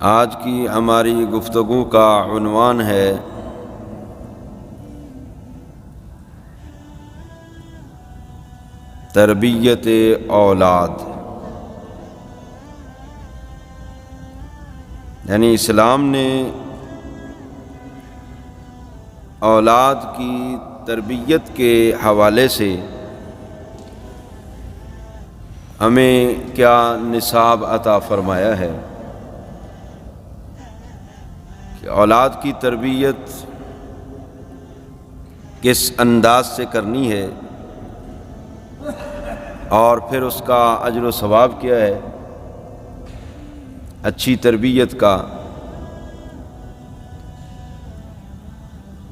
آج کی ہماری گفتگو کا عنوان ہے تربیت اولاد، یعنی اسلام نے اولاد کی تربیت کے حوالے سے ہمیں کیا نصاب عطا فرمایا ہے کہ اولاد کی تربیت کس انداز سے کرنی ہے اور پھر اس کا اجر و ثواب کیا ہے اچھی تربیت کا۔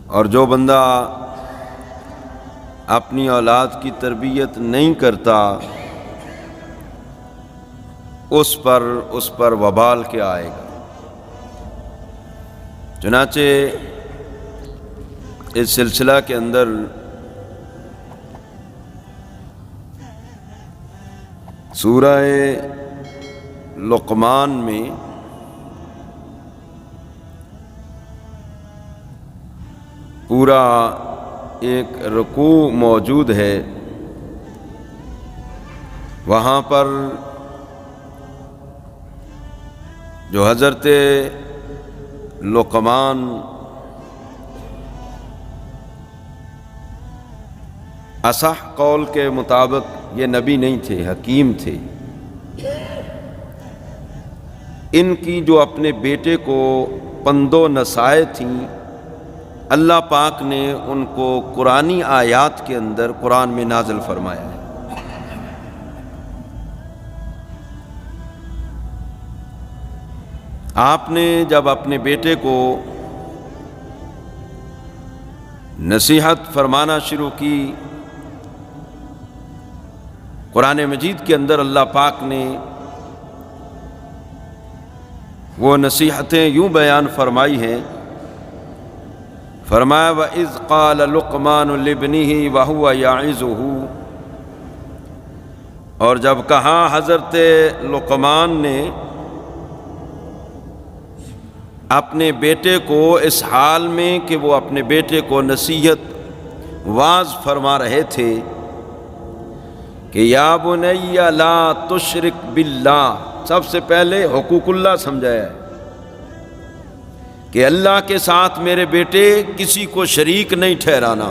اور جو بندہ اپنی اولاد کی تربیت نہیں کرتا اس پر وبال کیا آئے گا۔ چنانچہ اس سلسلہ کے اندر سورہ لقمان میں پورا ایک رکوع موجود ہے، وہاں پر جو حضرت لقمان اصح قول کے مطابق یہ نبی نہیں تھے، حکیم تھے۔ ان کی جو اپنے بیٹے کو پند و نصیحت تھیں، اللہ پاک نے ان کو قرآنی آیات کے اندر قرآن میں نازل فرمایا ہے۔ آپ نے جب اپنے بیٹے کو نصیحت فرمانا شروع کی، قرآن مجید کے اندر اللہ پاک نے وہ نصیحتیں یوں بیان فرمائی ہیں، فرمایا وَإِذْ قَالَ لُقْمَانُ لِابْنِهِ وَهُوَ يَعِظُهُ، اور جب کہا حضرت لقمان نے اپنے بیٹے کو اس حال میں کہ وہ اپنے بیٹے کو نصیحت واعظ فرما رہے تھے کہ یا بنی لا تشرک باللہ، سب سے پہلے حقوق اللہ سمجھایا ہے کہ اللہ کے ساتھ میرے بیٹے کسی کو شریک نہیں ٹھہرانا۔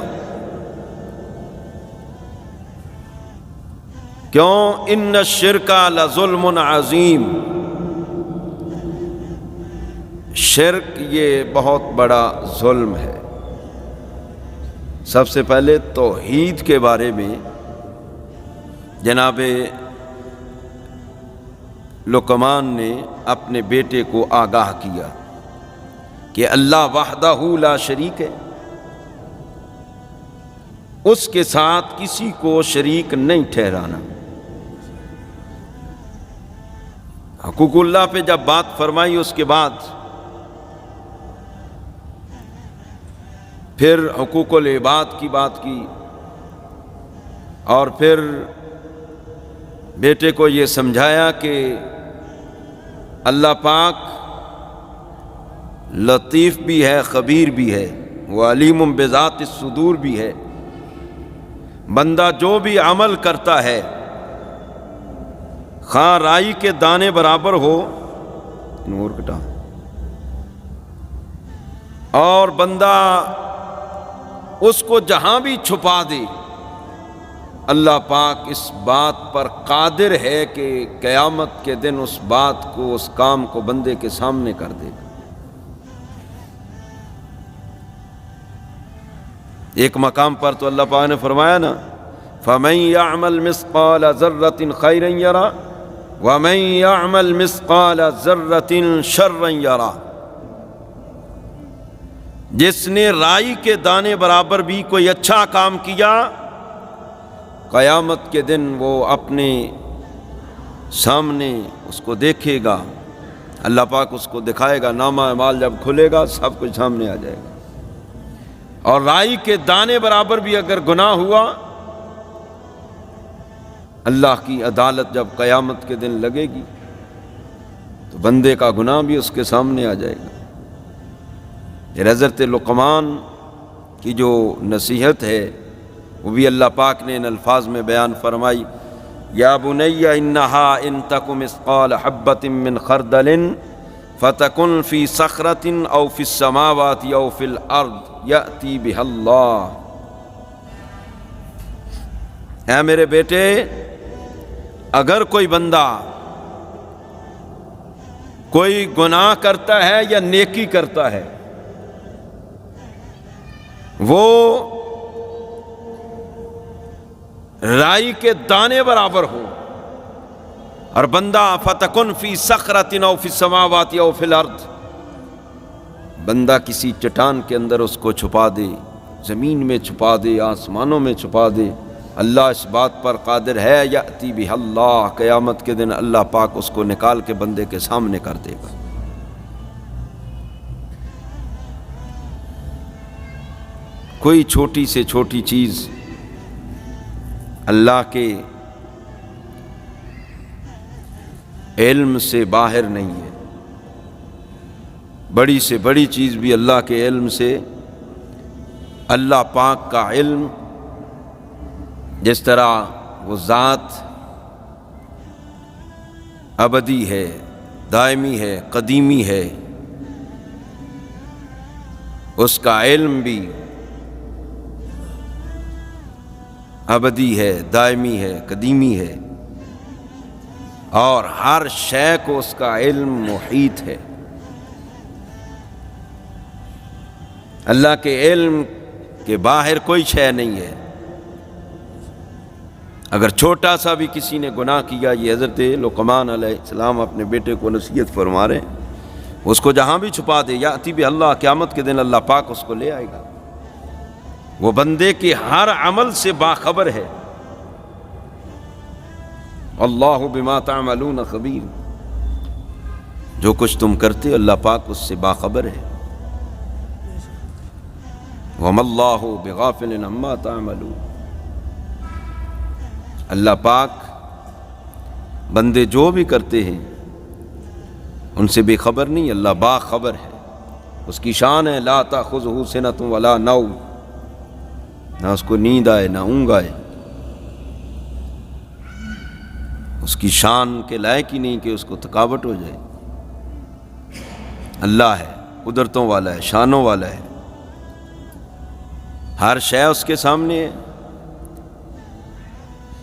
کیوں؟ ان الشرک لظلم عظیم، شرک یہ بہت بڑا ظلم ہے۔ سب سے پہلے توحید کے بارے میں جناب لقمان نے اپنے بیٹے کو آگاہ کیا کہ اللہ وحدہ لا شریک ہے، اس کے ساتھ کسی کو شریک نہیں ٹھہرانا۔ حقوق اللہ پہ جب بات فرمائی اس کے بعد پھر حقوق العباد کی بات کی، اور پھر بیٹے کو یہ سمجھایا کہ اللہ پاک لطیف بھی ہے، خبیر بھی ہے، وہ علیم بذات الصدور بھی ہے۔ بندہ جو بھی عمل کرتا ہے خواہ رائی کے دانے برابر ہو، نور کٹا، اور بندہ اس کو جہاں بھی چھپا دے، اللہ پاک اس بات پر قادر ہے کہ قیامت کے دن اس بات کو، اس کام کو بندے کے سامنے کر دے گا۔ ایک مقام پر تو اللہ پاک نے فرمایا نا فَمَن يَعْمَلْ مِثْقَالَ ذَرَّةٍ خَيْرًا يَرَهُ وَمَن يَعْمَلْ مِثْقَالَ ذَرَّةٍ شَرًّا يَرَهُ، جس نے رائی کے دانے برابر بھی کوئی اچھا کام کیا، قیامت کے دن وہ اپنے سامنے اس کو دیکھے گا، اللہ پاک اس کو دکھائے گا، نامہ اعمال جب کھلے گا سب کچھ سامنے آ جائے گا۔ اور رائی کے دانے برابر بھی اگر گناہ ہوا، اللہ کی عدالت جب قیامت کے دن لگے گی تو بندے کا گناہ بھی اس کے سامنے آ جائے گا۔ پھر حضرت لقمان کی جو نصیحت ہے وہ بھی اللہ پاک نے ان الفاظ میں بیان فرمائی، یا بنی انہا ان تک مثقال حبۃ من خردل فتکن فی صخرۃ او فی السماوات او فی الارض یأتی بہا اللہ۔ اے میرے بیٹے، اگر کوئی بندہ کوئی گناہ کرتا ہے یا نیکی کرتا ہے، وہ رائی کے دانے برابر ہو، اور بندہ فتکن فی صخرۃ او فی السماوات او فی الارض، بندہ کسی چٹان کے اندر اس کو چھپا دے، زمین میں چھپا دے، آسمانوں میں چھپا دے، اللہ اس بات پر قادر ہے، یأتی بہا اللہ، قیامت کے دن اللہ پاک اس کو نکال کے بندے کے سامنے کر دے گا۔ کوئی چھوٹی سے چھوٹی چیز اللہ کے علم سے باہر نہیں ہے، بڑی سے بڑی چیز بھی اللہ کے علم سے، اللہ پاک کا علم، جس طرح وہ ذات ابدی ہے، دائمی ہے، قدیمی ہے، اس کا علم بھی ابدی ہے، دائمی ہے، قدیمی ہے، اور ہر شے کو اس کا علم محیط ہے۔ اللہ کے علم کے باہر کوئی شے نہیں ہے۔ اگر چھوٹا سا بھی کسی نے گناہ کیا، یہ حضرت لقمان علیہ السلام اپنے بیٹے کو نصیحت فرما رہے ہیں، اس کو جہاں بھی چھپا دے، یأتی بہ اللہ، قیامت کے دن اللہ پاک اس کو لے آئے گا۔ وہ بندے کے ہر عمل سے باخبر ہے۔ اللہ بما تعملون خبیر، جو کچھ تم کرتے اللہ پاک اس سے باخبر ہے۔ وما اللہ بغافل عما تعملون، اللہ پاک بندے جو بھی کرتے ہیں ان سے بے خبر نہیں، اللہ باخبر ہے۔ اس کی شان ہے لا تأخذہ سنۃ ولا نوم، نہ اس کو نیند آئے نہ اونگ آئے۔ اس کی شان کے لائق ہی نہیں کہ اس کو تھکاوٹ ہو جائے۔ اللہ ہے، قدرتوں والا ہے، شانوں والا ہے، ہر شے اس کے سامنے ہے۔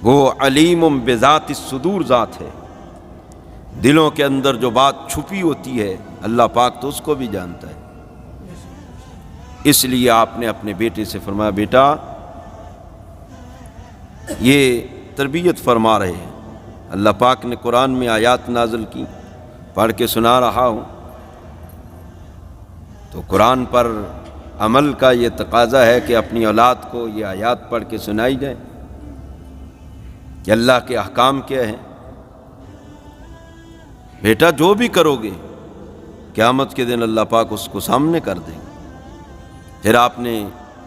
وہ علیم بذات الصدور ذات ہے، دلوں کے اندر جو بات چھپی ہوتی ہے اللہ پاک تو اس کو بھی جانتا ہے۔ اس لیے آپ نے اپنے بیٹے سے فرمایا، بیٹا یہ تربیت فرما رہے ہیں، اللہ پاک نے قرآن میں آیات نازل کی، پڑھ کے سنا رہا ہوں، تو قرآن پر عمل کا یہ تقاضا ہے کہ اپنی اولاد کو یہ آیات پڑھ کے سنائی جائے کہ اللہ کے احکام کیا ہیں۔ بیٹا جو بھی کرو گے قیامت کے دن اللہ پاک اس کو سامنے کر دیں گے۔ پھر آپ نے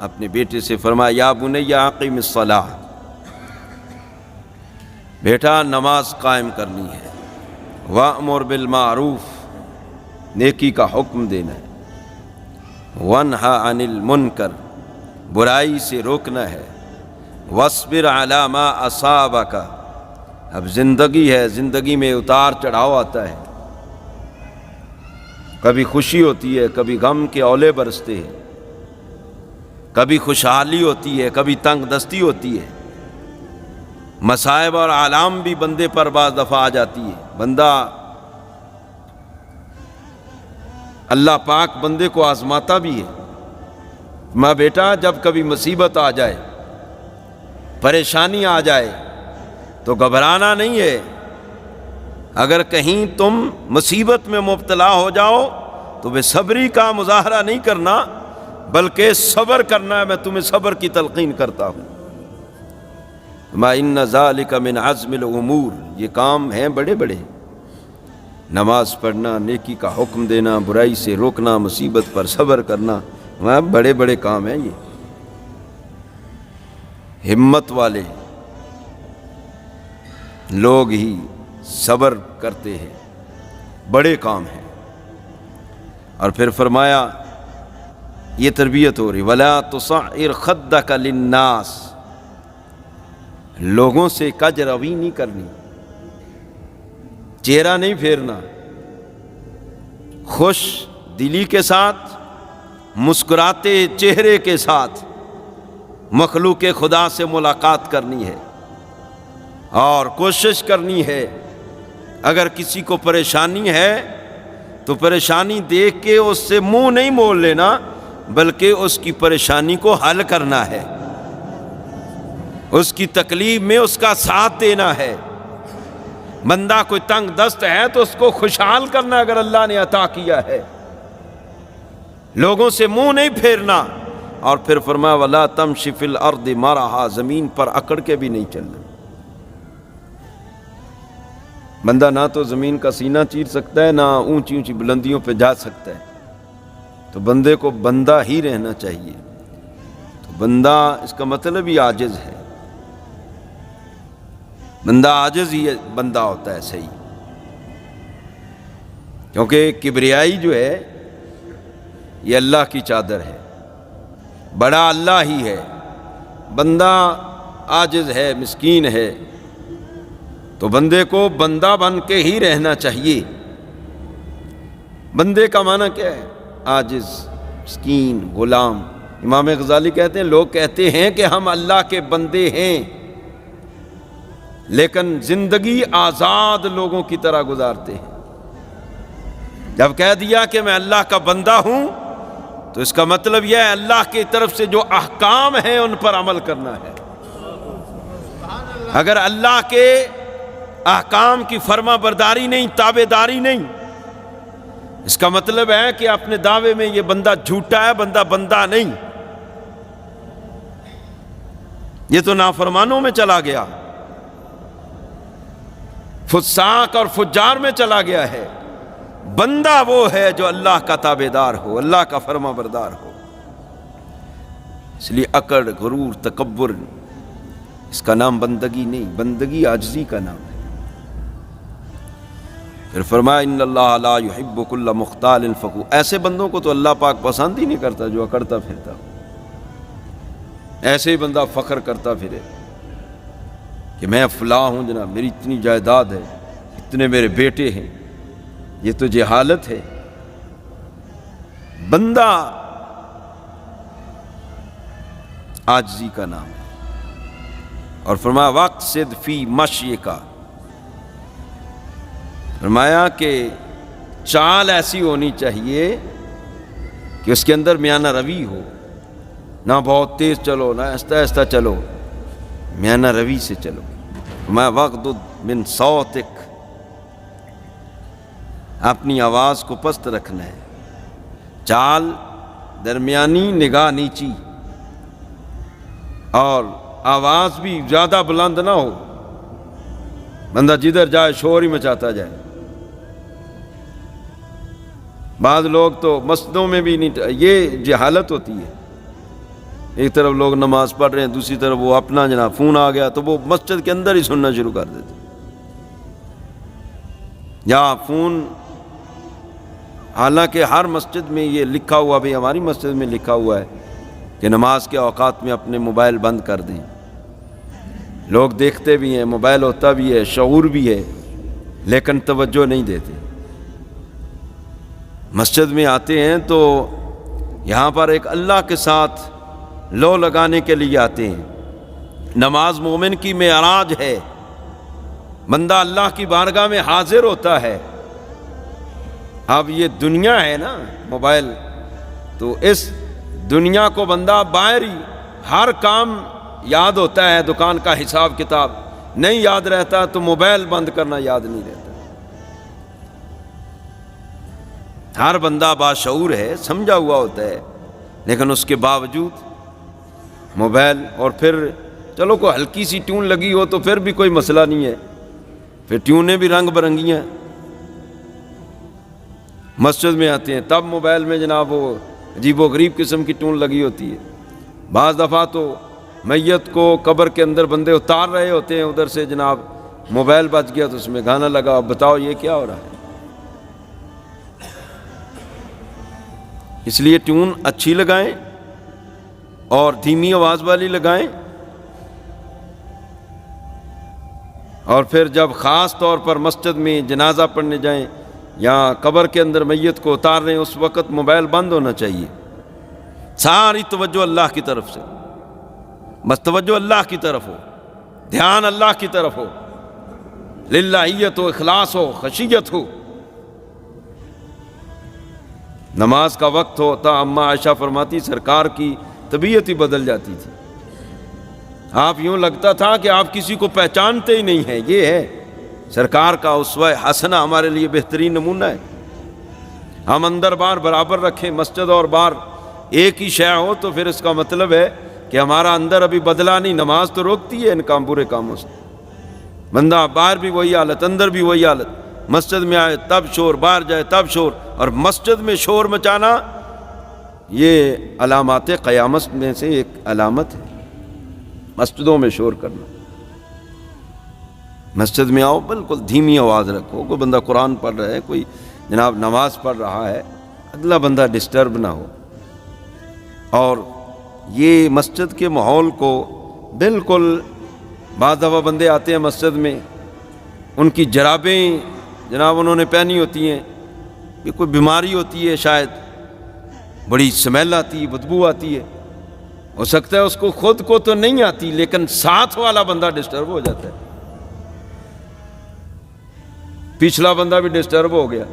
اپنے بیٹے سے فرمایا، یا بنی اقیم الصلاۃ، بیٹا نماز قائم کرنی ہے، وامر بالمعروف، نیکی کا حکم دینا ہے، وانہا عن المنکر، برائی سے روکنا ہے، واصبر علی ما اصابک، اب زندگی ہے، زندگی میں اتار چڑھاؤ آتا ہے، کبھی خوشی ہوتی ہے، کبھی غم کے اولے برستے ہیں، کبھی خوشحالی ہوتی ہے، کبھی تنگ دستی ہوتی ہے، مصائب اور آلام بھی بندے پر بعض دفعہ آ جاتی ہے۔ بندہ، اللہ پاک بندے کو آزماتا بھی ہے۔ ماں بیٹا جب کبھی مصیبت آ جائے، پریشانی آ جائے تو گھبرانا نہیں ہے۔ اگر کہیں تم مصیبت میں مبتلا ہو جاؤ تو بے صبری کا مظاہرہ نہیں کرنا، بلکہ صبر کرنا ہے۔ میں تمہیں صبر کی تلقین کرتا ہوں۔ ما ان ذالک من عزم الامور، یہ کام ہیں بڑے بڑے، نماز پڑھنا، نیکی کا حکم دینا، برائی سے روکنا، مصیبت پر صبر کرنا، بڑے بڑے کام ہیں یہ۔ ہمت والے لوگ ہی صبر کرتے ہیں، بڑے کام ہیں۔ اور پھر فرمایا یہ تربیت ہو رہی، وَلَا تُصَعِّرْ خَدَّكَ لِلنَّاسِ، لوگوں سے کج روی نہیں کرنی، چہرہ نہیں پھیرنا، خوش دلی کے ساتھ، مسکراتے چہرے کے ساتھ مخلوق خدا سے ملاقات کرنی ہے، اور کوشش کرنی ہے اگر کسی کو پریشانی ہے تو پریشانی دیکھ کے اس سے منہ نہیں موڑ لینا، بلکہ اس کی پریشانی کو حل کرنا ہے، اس کی تکلیف میں اس کا ساتھ دینا ہے۔ بندہ کوئی تنگ دست ہے تو اس کو خوشحال کرنا اگر اللہ نے عطا کیا ہے، لوگوں سے منہ نہیں پھیرنا۔ اور پھر فرمایا وَلَا تَمْشِ فِي الْأَرْضِ مَرَحًا، زمین پر اکڑ کے بھی نہیں چلنا۔ بندہ نہ تو زمین کا سینہ چیر سکتا ہے، نہ اونچی اونچی بلندیوں پہ جا سکتا ہے، تو بندے کو بندہ ہی رہنا چاہیے۔ تو بندہ اس کا مطلب ہی عاجز ہے، بندہ عاجز ہی بندہ ہوتا ہے صحیح، کیونکہ کبریائی جو ہے یہ اللہ کی چادر ہے، بڑا اللہ ہی ہے، بندہ عاجز ہے، مسکین ہے، تو بندے کو بندہ بن کے ہی رہنا چاہیے۔ بندے کا معنی کیا ہے؟ عاجز، مسکین، غلام۔ امام غزالی کہتے ہیں لوگ کہتے ہیں کہ ہم اللہ کے بندے ہیں، لیکن زندگی آزاد لوگوں کی طرح گزارتے ہیں۔ جب کہہ دیا کہ میں اللہ کا بندہ ہوں تو اس کا مطلب یہ ہے اللہ کی طرف سے جو احکام ہیں ان پر عمل کرنا ہے۔ اگر اللہ کے احکام کی فرما برداری نہیں، تابع داری نہیں، اس کا مطلب ہے کہ اپنے دعوے میں یہ بندہ جھوٹا ہے، بندہ نہیں، یہ تو نافرمانوں میں چلا گیا، فساق اور فجار میں چلا گیا ہے۔ بندہ وہ ہے جو اللہ کا تابع دار ہو، اللہ کا فرما بردار ہو۔ اس لیے اکڑ، غرور، تکبر، اس کا نام بندگی نہیں، بندگی عاجزی کا نام ہے۔ پھر فرمایا ان اللہ لا يحب كل مختال فخور، ایسے بندوں کو تو اللہ پاک پسند ہی نہیں کرتا جو اکڑتا پھرتا، ایسے ہی بندہ فخر کرتا پھرے کہ میں فلاں ہوں جناب، میری اتنی جائیداد ہے، اتنے میرے بیٹے ہیں، یہ تو جہالت ہے۔ بندہ عاجزی کا نام ہے۔ اور فرمایا واقصد فی مشیک، فرمایا کہ چال ایسی ہونی چاہیے کہ اس کے اندر میانہ روی ہو، نہ بہت تیز چلو نہ آہستہ آہستہ چلو، میانہ روی سے چلو۔ فرمایا واغضض من صوتک، اپنی آواز کو پست رکھنا ہے، چال درمیانی، نگاہ نیچی، اور آواز بھی زیادہ بلند نہ ہو، بندہ جدھر جائے شور ہی مچاتا جائے۔ بعض لوگ تو مسجدوں میں بھی نہیں، یہ جہالت ہوتی ہے، ایک طرف لوگ نماز پڑھ رہے ہیں، دوسری طرف وہ اپنا جناب فون آ گیا تو وہ مسجد کے اندر ہی سننا شروع کر دیتے، یا فون، حالانکہ ہر مسجد میں یہ لکھا ہوا، بھی ہماری مسجد میں لکھا ہوا ہے کہ نماز کے اوقات میں اپنے موبائل بند کر دیں۔ لوگ دیکھتے بھی ہیں، موبائل ہوتا بھی ہے، شعور بھی ہے، لیکن توجہ نہیں دیتے۔ مسجد میں آتے ہیں تو یہاں پر ایک اللہ کے ساتھ لو لگانے کے لیے آتے ہیں۔ نماز مومن کی معراج ہے، بندہ اللہ کی بارگاہ میں حاضر ہوتا ہے۔ اب یہ دنیا ہے نا موبائل، تو اس دنیا کو بندہ باہر ہی ہر کام یاد ہوتا ہے، دکان کا حساب کتاب نہیں یاد رہتا تو موبائل بند کرنا یاد نہیں رہتا۔ ہر بندہ باشعور ہے، سمجھا ہوا ہوتا ہے، لیکن اس کے باوجود موبائل، اور پھر چلو کوئی ہلکی سی ٹیون لگی ہو تو پھر بھی کوئی مسئلہ نہیں ہے، پھر ٹیونیں بھی رنگ برنگیاں۔ مسجد میں آتے ہیں تب موبائل میں جناب وہ عجیب و غریب قسم کی ٹیون لگی ہوتی ہے۔ بعض دفعہ تو میت کو قبر کے اندر بندے اتار رہے ہوتے ہیں، ادھر سے جناب موبائل بج گیا تو اس میں گانا لگا، اب بتاؤ یہ کیا ہو رہا ہے؟ اس لیے ٹیون اچھی لگائیں اور دھیمی آواز والی لگائیں، اور پھر جب خاص طور پر مسجد میں جنازہ پڑھنے جائیں یا قبر کے اندر میت کو اتار رہے ہیں، اس وقت موبائل بند ہونا چاہیے، ساری توجہ اللہ کی طرف سے، بس توجہ اللہ کی طرف ہو، دھیان اللہ کی طرف ہو، للہیت ہو، اخلاص ہو، خشیت ہو۔ نماز کا وقت ہوتا، اماں عائشہ فرماتی سرکار کی طبیعت ہی بدل جاتی تھی، آپ یوں لگتا تھا کہ آپ کسی کو پہچانتے ہی نہیں ہیں۔ یہ ہے سرکار کا اسوہ حسنہ، ہمارے لیے بہترین نمونہ ہے۔ ہم اندر باہر برابر رکھیں، مسجد اور باہر ایک ہی شے ہو، تو پھر اس کا مطلب ہے کہ ہمارا اندر ابھی بدلا نہیں۔ نماز تو روکتی ہے ان کام برے کاموں سے، بندہ باہر بھی وہی حالت، اندر بھی وہی حالت، مسجد میں آئے تب شور، باہر جائے تب شور، اور مسجد میں شور مچانا یہ علامات قیامت میں سے ایک علامت ہے، مسجدوں میں شور کرنا۔ مسجد میں آؤ، بالکل دھیمی آواز رکھو، کوئی بندہ قرآن پڑھ رہا ہے، کوئی جناب نماز پڑھ رہا ہے، اگلا بندہ ڈسٹرب نہ ہو۔ اور یہ مسجد کے ماحول کو بالکل، بعض دفعہ بندے آتے ہیں مسجد میں، ان کی جرابیں جناب انہوں نے پہنی ہوتی ہیں، یہ کوئی بیماری ہوتی ہے شاید، بڑی سمیل آتی ہے، بدبو آتی ہے، ہو سکتا ہے اس کو خود کو تو نہیں آتی، لیکن ساتھ والا بندہ ڈسٹرب ہو جاتا ہے، پچھلا بندہ بھی ڈسٹرب ہو گیا،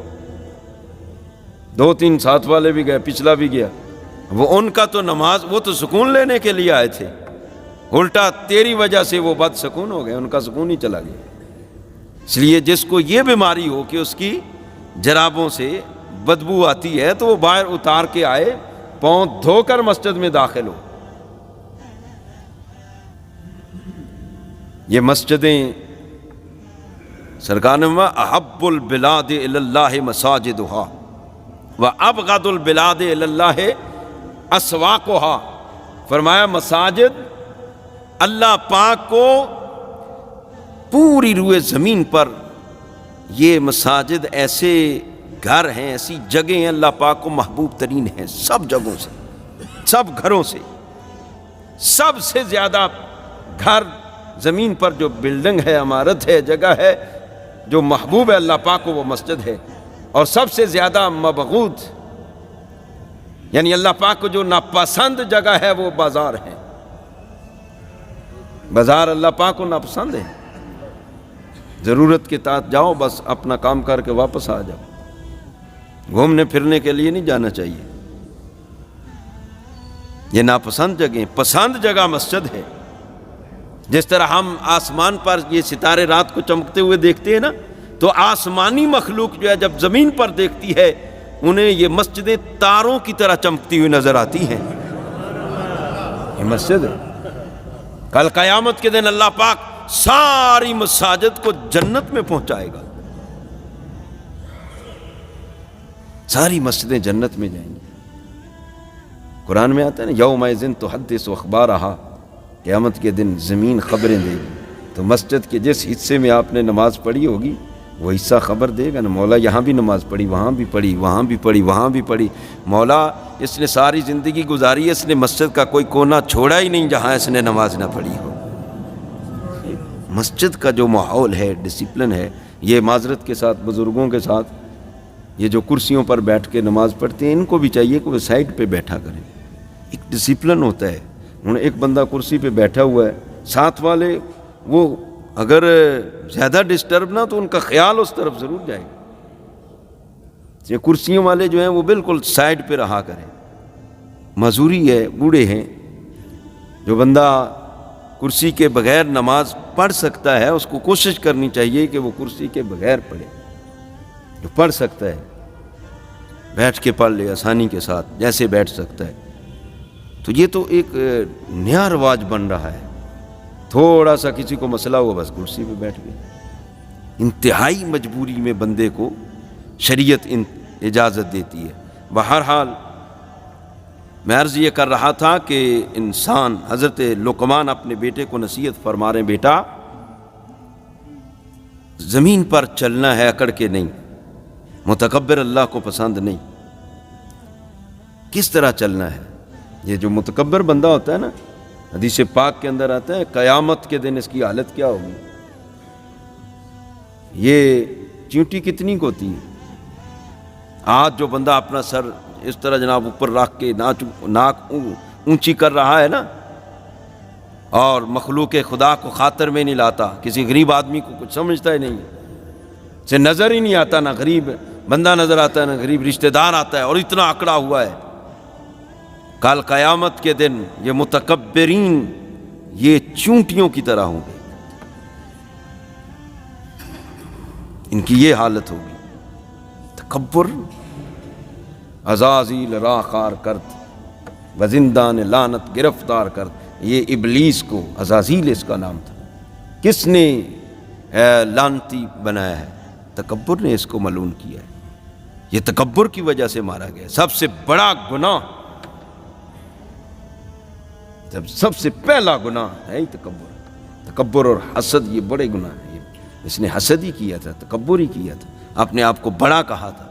2-3 ساتھ والے بھی گئے، پچھلا بھی گیا۔ وہ ان کا تو نماز، وہ تو سکون لینے کے لیے آئے تھے، الٹا تیری وجہ سے وہ بد سکون ہو گئے، ان کا سکون ہی چلا گیا۔ اس لیے جس کو یہ بیماری ہو کہ اس کی جرابوں سے بدبو آتی ہے، تو وہ باہر اتار کے آئے، پاؤں دھو کر مسجد میں داخل ہو۔ یہ مسجدیں، سرکار نے فرمایا احب البلاد الی اللہ مساجدہا وابغض البلاد الی اللہ اسواقہا، فرمایا مساجد اللہ پاک کو پوری روئے زمین پر، یہ مساجد ایسے گھر ہیں، ایسی جگہیں ہیں اللہ پاک کو محبوب ترین ہیں سب جگہوں سے، سب گھروں سے، سب سے زیادہ گھر زمین پر جو بلڈنگ ہے، عمارت ہے، جگہ ہے جو محبوب ہے اللہ پاک کو، وہ مسجد ہے۔ اور سب سے زیادہ مبغوض، یعنی اللہ پاک کو جو ناپسند جگہ ہے، وہ بازار ہے۔ بازار اللہ پاک کو ناپسند ہے، ضرورت کے تحت جاؤ، بس اپنا کام کر کے واپس آ جاؤ، گھومنے پھرنے کے لیے نہیں جانا چاہیے۔ یہ ناپسند جگہ، پسند جگہ مسجد ہے۔ جس طرح ہم آسمان پر یہ ستارے رات کو چمکتے ہوئے دیکھتے ہیں نا، تو آسمانی مخلوق جو ہے جب زمین پر دیکھتی ہے، انہیں یہ مسجدیں تاروں کی طرح چمکتی ہوئی نظر آتی ہیں۔ یہ مسجد ہے۔ کل قیامت کے دن اللہ پاک ساری مساجد کو جنت میں پہنچائے گا، ساری مسجدیں جنت میں جائیں گی۔ قرآن میں آتا ہے نا یومئذ تحدث اخبارہا، قیامت کے دن زمین خبریں دے گی۔ تو مسجد کے جس حصے میں آپ نے نماز پڑھی ہوگی، وہ حصہ خبر دے گا نا، مولا یہاں بھی نماز پڑھی، وہاں بھی پڑھی، وہاں بھی پڑھی، وہاں بھی پڑھی، مولا اس نے ساری زندگی گزاری ہے، اس نے مسجد کا کوئی کونا چھوڑا ہی نہیں جہاں اس نے نماز نہ پڑھی ہو۔ مسجد کا جو ماحول ہے، ڈسپلن ہے، یہ معذرت کے ساتھ بزرگوں کے ساتھ، یہ جو کرسیوں پر بیٹھ کے نماز پڑھتے ہیں، ان کو بھی چاہیے کہ وہ سائڈ پہ بیٹھا کریں، ایک ڈسپلن ہوتا ہے۔ ایک بندہ کرسی پہ بیٹھا ہوا ہے، ساتھ والے وہ اگر زیادہ ڈسٹرب نہ، تو ان کا خیال اس طرف ضرور جائے گا۔ یہ کرسیوں والے جو ہیں وہ بالکل سائڈ پہ رہا کریں، معذوری ہے، بوڑھے ہیں، جو بندہ کرسی کے بغیر نماز پڑھ سکتا ہے، اس کو کوشش کرنی چاہیے کہ وہ کرسی کے بغیر پڑھے، جو پڑھ سکتا ہے بیٹھ کے پڑھ لے آسانی کے ساتھ، جیسے بیٹھ سکتا ہے۔ تو یہ تو ایک نیا رواج بن رہا ہے، تھوڑا سا کسی کو مسئلہ ہوا بس کرسی پہ بیٹھ گئے۔ انتہائی مجبوری میں بندے کو شریعت اجازت دیتی ہے۔ بہرحال میں عرض یہ کر رہا تھا کہ انسان، حضرت لقمان اپنے بیٹے کو نصیحت فرما رہے ہیں، بیٹا زمین پر چلنا ہے اکڑ کے نہیں، متکبر اللہ کو پسند نہیں، کس طرح چلنا ہے. یہ جو متکبر بندہ ہوتا ہے نا، حدیث پاک کے اندر آتا ہے قیامت کے دن اس کی حالت کیا ہوگی. یہ چیونٹی کتنی کو ہوتی ہے. آج جو بندہ اپنا سر اس طرح جناب اوپر رکھ کے ناک اونچی کر رہا ہے نا، اور مخلوق خدا کو خاطر میں نہیں لاتا، کسی غریب آدمی کو کچھ سمجھتا ہی نہیں، اسے نظر ہی نہیں آتا، نہ غریب بندہ نظر آتا ہے، نہ غریب رشتہ دار آتا ہے، اور اتنا اکڑا ہوا ہے. کل قیامت کے دن یہ متکبرین یہ چونٹیوں کی طرح ہوں گے، ان کی یہ حالت ہوگی. تکبر عزازیل راخار کرد و زندان لعنت گرفتار کرد. یہ ابلیس کو عزازیل اس کا نام تھا. کس نے لعنتی بنایا ہے؟ تکبر نے اس کو ملعون کیا ہے. یہ تکبر کی وجہ سے مارا گیا. سب سے بڑا گناہ، سب سے پہلا گناہ ہے تکبر. تکبر اور حسد یہ بڑے گناہ ہیں. اس نے حسد ہی کیا تھا، تکبر ہی کیا تھا، اپنے آپ کو بڑا کہا تھا.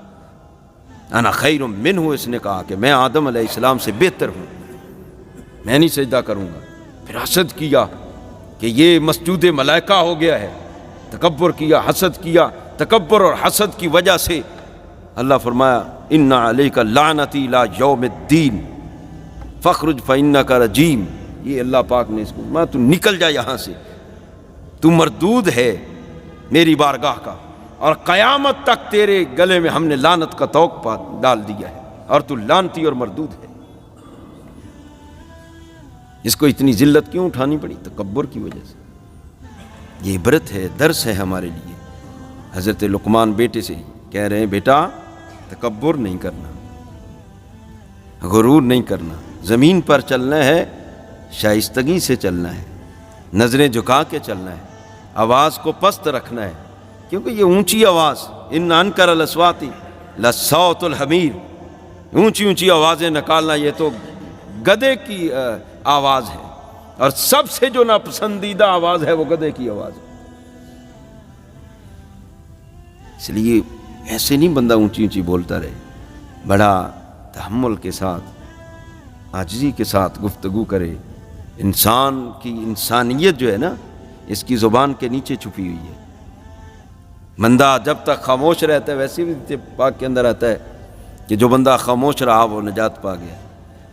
انا خیر منہ، اس نے کہا کہ میں آدم علیہ السلام سے بہتر ہوں، میں نہیں سجدہ کروں گا. پھر حسد کیا کہ یہ مسجود ملائکہ ہو گیا ہے. تکبر کیا، حسد کیا. تکبر اور حسد کی وجہ سے اللہ فرمایا ان علیک لعنتی الی یوم الدین فاخرج فانک رجیم. یہ اللہ پاک نے اس کو فرمایا تو نکل جا یہاں سے، تو مردود ہے میری بارگاہ کا، اور قیامت تک تیرے گلے میں ہم نے لعنت کا طوق ڈال دیا ہے، اور تو لعنتی اور مردود ہے. اس کو اتنی ذلت کیوں اٹھانی پڑی؟ تکبر کی وجہ سے. یہ عبرت ہے، درس ہے ہمارے لیے. حضرت لقمان بیٹے سے کہہ رہے ہیں بیٹا تکبر نہیں کرنا، غرور نہیں کرنا، زمین پر چلنا ہے، شائستگی سے چلنا ہے، نظریں جھکا کے چلنا ہے، آواز کو پست رکھنا ہے. کیونکہ یہ اونچی آواز، ان انکر الاصوات لصوت الحمیر، اونچی اونچی آوازیں نکالنا یہ تو گدھے کی آواز ہے، اور سب سے جو ناپسندیدہ آواز ہے وہ گدھے کی آواز ہے. اس لیے ایسے نہیں بندہ اونچی اونچی بولتا رہے، بڑا تحمل کے ساتھ، عاجزی کے ساتھ گفتگو کرے. انسان کی انسانیت جو ہے نا، اس کی زبان کے نیچے چھپی ہوئی ہے. بندہ جب تک خاموش رہتا ہے، ویسے بھی پاک کے اندر آتا ہے کہ جو بندہ خاموش رہا وہ نجات پا گیا.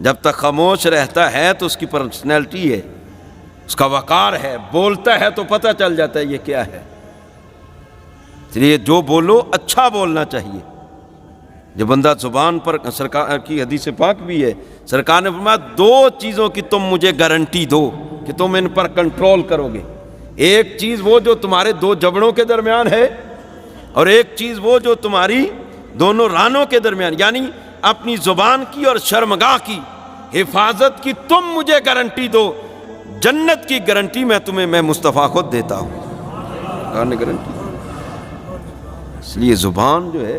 جب تک خاموش رہتا ہے تو اس کی پرسنالٹی ہے، اس کا وقار ہے، بولتا ہے تو پتہ چل جاتا ہے یہ کیا ہے. اس لیے جو بولو اچھا بولنا چاہیے. جو بندہ زبان پر، سرکار کی حدیث پاک بھی ہے، سرکار نے فرمایا دو چیزوں کی تم مجھے گارنٹی دو کہ تم ان پر کنٹرول کرو گے. ایک چیز وہ جو تمہارے دو جبڑوں کے درمیان ہے، اور ایک چیز وہ جو تمہاری دونوں رانوں کے درمیان، یعنی اپنی زبان کی اور شرمگاہ کی حفاظت کی تم مجھے گارنٹی دو. جنت کی گارنٹی میں مصطفیٰ خود دیتا ہوں. گارنٹی. اس لیے زبان جو ہے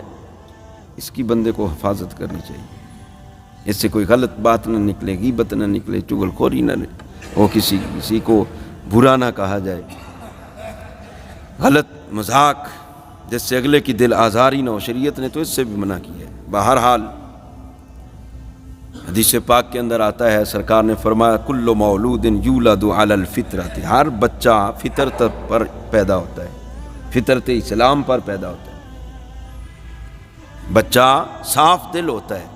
اس کی بندے کو حفاظت کرنی چاہیے. اس سے کوئی غلط بات نہ نکلے، غیبت نہ نکلے، چغل خوری نہ وہ کسی کو برا نہ کہا جائے، غلط مذاق جس سے اگلے کی دل آزاری نہ ہو. شریعت نے تو اس سے بھی منع کیا ہے. بہرحال حدیث پاک کے اندر آتا ہے، سرکار نے فرمایا کل مولود یولد علی الفطرۃ، ہر بچہ فطرت پر پیدا ہوتا ہے، فطرت اسلام پر پیدا ہوتا ہے. بچہ صاف دل ہوتا ہے،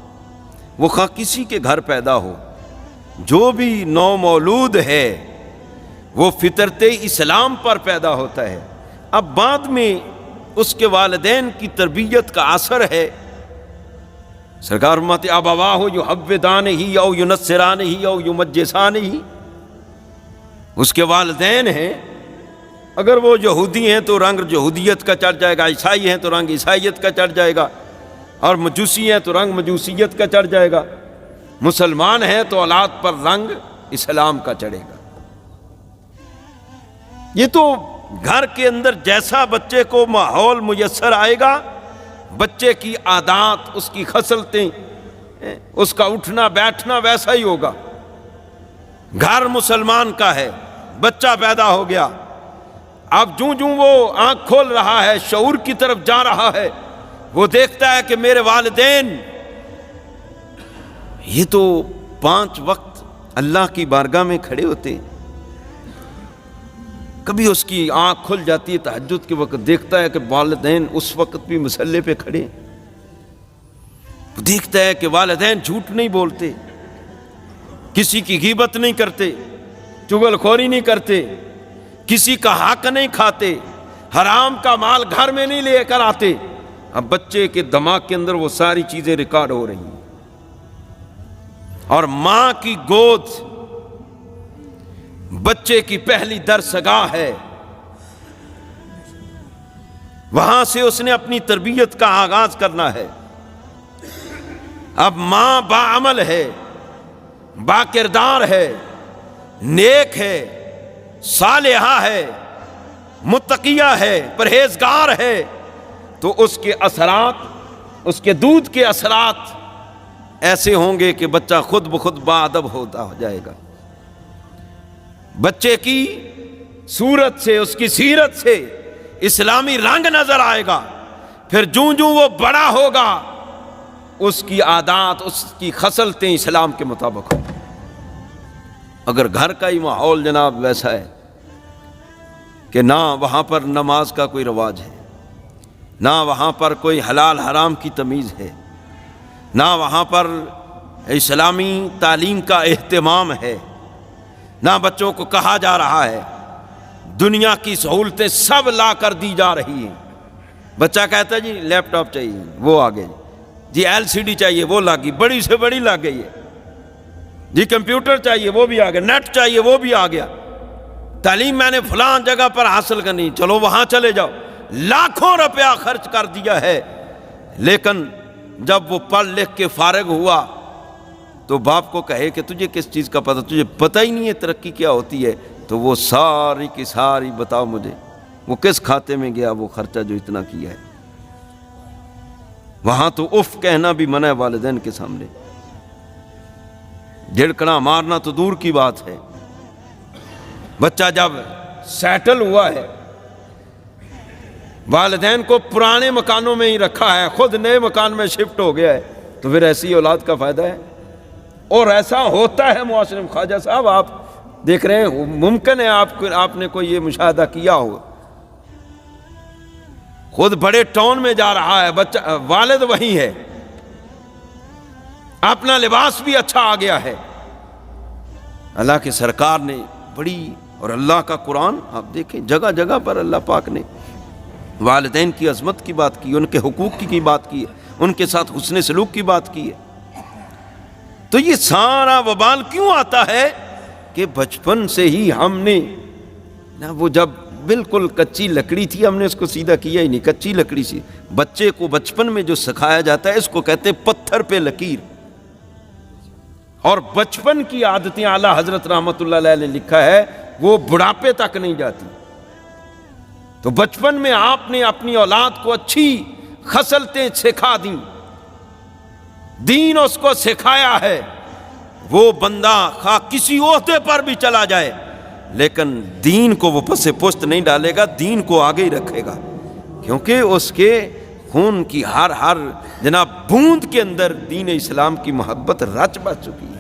وہ خواہ کسی کے گھر پیدا ہو. جو بھی نو مولود ہے وہ فطرت اسلام پر پیدا ہوتا ہے. اب بعد میں اس کے والدین کی تربیت کا اثر ہے. سرکار فرماتے ابواہ یحودانہ او ینصرانہ او یمجسانہ، اس کے والدین ہیں، اگر وہ یہودی ہیں تو رنگ یہودیت کا چڑھ جائے گا، عیسائی ہیں تو رنگ عیسائیت کا چڑھ جائے گا، اور مجوسی ہیں تو رنگ مجوسیت کا چڑھ جائے گا، مسلمان ہیں تو اولاد پر رنگ اسلام کا چڑھے گا. یہ تو گھر کے اندر جیسا بچے کو ماحول میسر آئے گا، بچے کی عادات، اس کی خصلتیں، اس کا اٹھنا بیٹھنا ویسا ہی ہوگا. گھر مسلمان کا ہے، بچہ پیدا ہو گیا، اب جوں وہ آنکھ کھول رہا ہے، شعور کی طرف جا رہا ہے، وہ دیکھتا ہے کہ میرے والدین یہ تو 5 وقت اللہ کی بارگاہ میں کھڑے ہوتے، کبھی اس کی آنکھ کھل جاتی ہے تہجد کے وقت، دیکھتا ہے کہ والدین اس وقت بھی مصلی پہ کھڑے، دیکھتا ہے کہ والدین جھوٹ نہیں بولتے، کسی کی غیبت نہیں کرتے، چغل خوری نہیں کرتے، کسی کا حق نہیں کھاتے، حرام کا مال گھر میں نہیں لے کر آتے۔ اب بچے کے دماغ کے اندر وہ ساری چیزیں ریکارڈ ہو رہی ہیں، اور ماں کی گود بچے کی پہلی درسگاہ ہے، وہاں سے اس نے اپنی تربیت کا آغاز کرنا ہے۔ اب ماں باعمل ہے، با کردار ہے، نیک ہے، صالحہ ہے، متقیہ ہے، پرہیزگار ہے، تو اس کے اثرات، اس کے دودھ کے اثرات ایسے ہوں گے کہ بچہ خود بخود باادب ہوتا جائے گا۔ بچے کی صورت سے، اس کی سیرت سے اسلامی رنگ نظر آئے گا، پھر جوں جوں وہ بڑا ہوگا اس کی عادات، اس کی خصلتیں اسلام کے مطابق ہوں۔ اگر گھر کا ہی ماحول جناب ویسا ہے کہ نہ وہاں پر نماز کا کوئی رواج ہے، نہ وہاں پر کوئی حلال حرام کی تمیز ہے، نہ وہاں پر اسلامی تعلیم کا اہتمام ہے، نہ بچوں کو کہا جا رہا ہے، دنیا کی سہولتیں سب لا کر دی جا رہی ہیں، بچہ کہتا ہے جی لیپ ٹاپ چاہیے، وہ آ گئے، جی LCD چاہیے، وہ لگ گئی، بڑی سے بڑی لگ گئی ہے، جی کمپیوٹر چاہیے، وہ بھی آ گیا، نیٹ چاہیے، وہ بھی آ گیا، تعلیم میں نے فلاں جگہ پر حاصل کرنی، چلو وہاں چلے جاؤ، لاکھوں روپیہ خرچ کر دیا ہے، لیکن جب وہ پڑھ لکھ کے فارغ ہوا تو باپ کو کہے کہ تجھے کس چیز کا پتہ، تجھے پتہ ہی نہیں ہے ترقی کیا ہوتی ہے، تو وہ ساری کی ساری بتاؤ مجھے، وہ کس کھاتے میں گیا وہ خرچہ جو اتنا کیا ہے۔ وہاں تو اف کہنا بھی منع ہے والدین کے سامنے، جھڑکنا مارنا تو دور کی بات ہے۔ بچہ جب سیٹل ہوا ہے، والدین کو پرانے مکانوں میں ہی رکھا ہے، خود نئے مکان میں شفٹ ہو گیا ہے، تو پھر ایسی اولاد کا فائدہ ہے؟ اور ایسا ہوتا ہے معاشرے میں۔ خواجہ صاحب آپ دیکھ رہے ہیں، ممکن ہے آپ نے کوئی یہ مشاہدہ کیا ہو، خود بڑے ٹاؤن میں جا رہا ہے بچہ، والد وہی ہے، اپنا لباس بھی اچھا آ گیا ہے، اللہ کی سرکار نے بڑی، اور اللہ کا قرآن آپ دیکھیں جگہ جگہ پر اللہ پاک نے والدین کی عظمت کی بات کی، ان کے حقوق کی بات کی ہے، ان کے ساتھ حسن سلوک کی بات کی ہے۔ تو یہ سارا وبال کیوں آتا ہے کہ بچپن سے ہی ہم نے نا، وہ جب بالکل کچی لکڑی تھی ہم نے اس کو سیدھا کیا ہی نہیں، کچی لکڑی سی، بچے کو بچپن میں جو سکھایا جاتا ہے اس کو کہتے ہیں پتھر پہ لکیر، اور بچپن کی عادتیں اعلیٰ حضرت رحمۃ اللہ علیہ نے لکھا ہے وہ بڑھاپے تک نہیں جاتی۔ تو بچپن میں آپ نے اپنی اولاد کو اچھی خصلتیں سکھا دیں، دین اس کو سکھایا ہے، وہ بندہ خواہ کسی عہدے پر بھی چلا جائے لیکن دین کو وہ پس پشت نہیں ڈالے گا، دین کو آگے ہی رکھے گا، کیونکہ اس کے خون کی ہر جناب بوند کے اندر دین اسلام کی محبت رچ بس چکی ہے۔